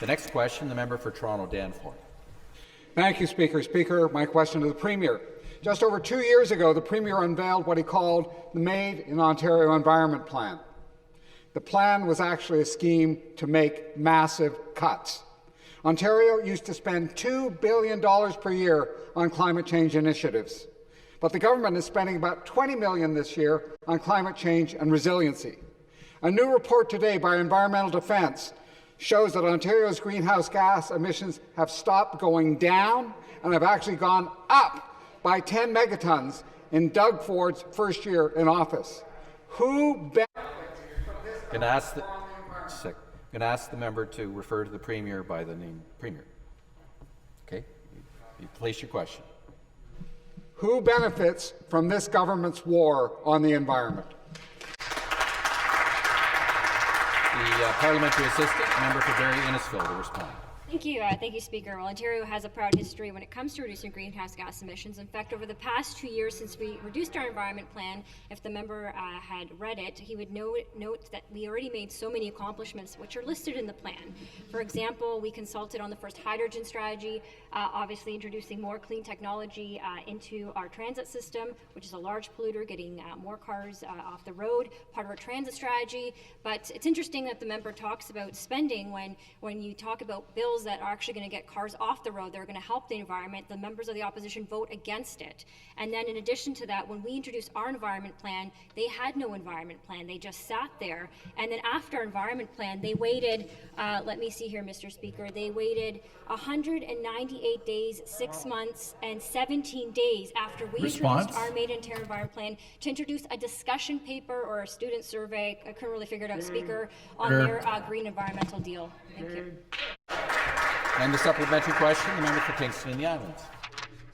The next question, the member for Toronto Danforth. Thank you, Speaker. Speaker, my question to the Premier. Just over 2 years ago, the Premier unveiled what he called the Made in Ontario Environment Plan. The plan was actually a scheme to make massive cuts. Ontario used to spend $2 billion per year on climate change initiatives, but the government is spending about $20 million this year on climate change and resiliency. A new report today by Environmental Defence shows that Ontario's greenhouse gas emissions have stopped going down and have actually gone up by 10 megatons in Doug Ford's first year in office. Who Going to ask the member to refer to the Premier by the name Premier. Okay, you place your question. Who benefits from this government's war on the environment? The parliamentary assistant, member for Barrie Innisfil, to respond. Thank you, Speaker. Well, Ontario has a proud history when it comes to reducing greenhouse gas emissions. In fact, over the past 2 years since we reduced our environment plan, if the member had read it, he would note that we already made so many accomplishments which are listed in the plan. For example, we consulted on the first hydrogen strategy, obviously introducing more clean technology into our transit system, which is a large polluter, getting more cars off the road, part of our transit strategy. But it's interesting that the member talks about spending when you talk about bills that are actually going to get cars off the road, they're going to help the environment. The members of the opposition vote against it. And then in addition to that, when we introduced our environment plan, they had no environment plan. They just sat there. And then after our environment plan, they waited, let me see here, Mr. Speaker, they waited 198 days, 6 months, and 17 days after we introduced our Made in Ontario environment plan to introduce a discussion paper or a student survey, I couldn't really figure it out, Speaker, on their green environmental deal. Thank you. And the supplementary question, the member for Kingston and the Islands.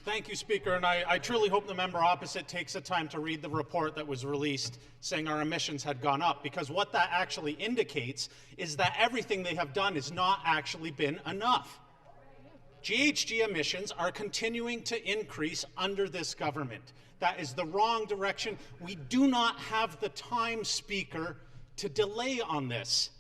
Thank you, Speaker, and I truly hope the member opposite takes the time to read the report that was released saying our emissions had gone up, because what that actually indicates is that everything they have done has not actually been enough. GHG emissions are continuing to increase under this government. That is the wrong direction. We do not have the time, Speaker, to delay on this.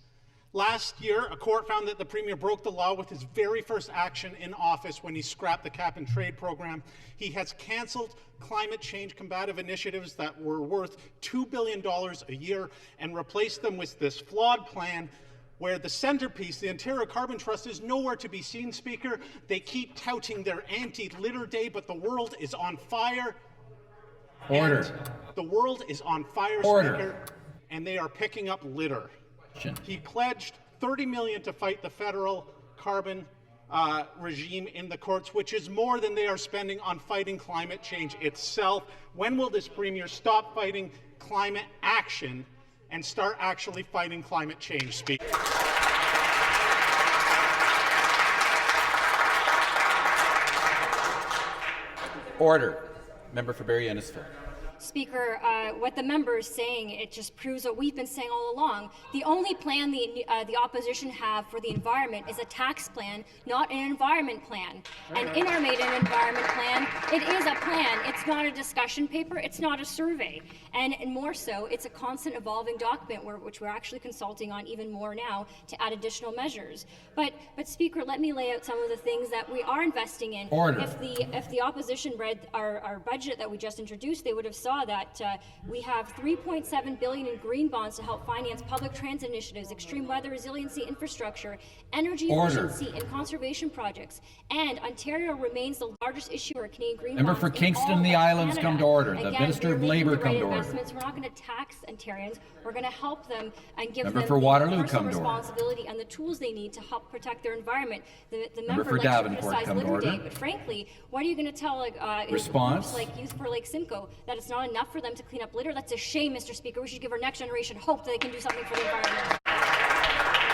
Last year, a court found that the Premier broke the law with his very first action in office when he scrapped the cap-and-trade program. He has cancelled climate change combative initiatives that were worth $2 billion a year and replaced them with this flawed plan where the centerpiece, the Ontario Carbon Trust, is nowhere to be seen, Speaker. They keep touting their anti-litter day, but the world is on fire. Order. And the world is on fire, Order. Speaker, and they are picking up litter. He pledged $30 million to fight the federal carbon regime in the courts, which is more than they are spending on fighting climate change itself. When will this Premier stop fighting climate action and start actually fighting climate change, Speaker? Order. Member for Barrie Innisfil. Speaker, what the member is saying, it just proves what we've been saying all along. The only plan the opposition have for the environment is a tax plan, not an environment plan. And in our Made in Environment plan, it is a plan. It's not a discussion paper. It's not a survey. And more so, it's a constant evolving document which we're actually consulting on even more now to add additional measures. But Speaker, let me lay out some of the things that we are investing in. Order. If the opposition read our budget that we just introduced, they would have saw that we have $3.7 billion in green bonds to help finance public transit initiatives, extreme weather resiliency infrastructure, energy efficiency and conservation projects. And Ontario remains the largest issuer of Canadian green bonds. Member for Kingston and the Islands, come to order. The Minister of Labour, come to order. We're not going to tax Ontarians. We're going to help them and give Member them for the Waterloo, personal come to order. responsibility and the tools they need to help protect their environment. The Member for likes to Davenport, criticize come to Litter order. Day, but frankly, what are you going to tell Response. groups like Youth for Lake Simcoe that it's not enough for them to clean up litter? That's a shame, Mr. Speaker. We should give our next generation hope that they can do something for the environment.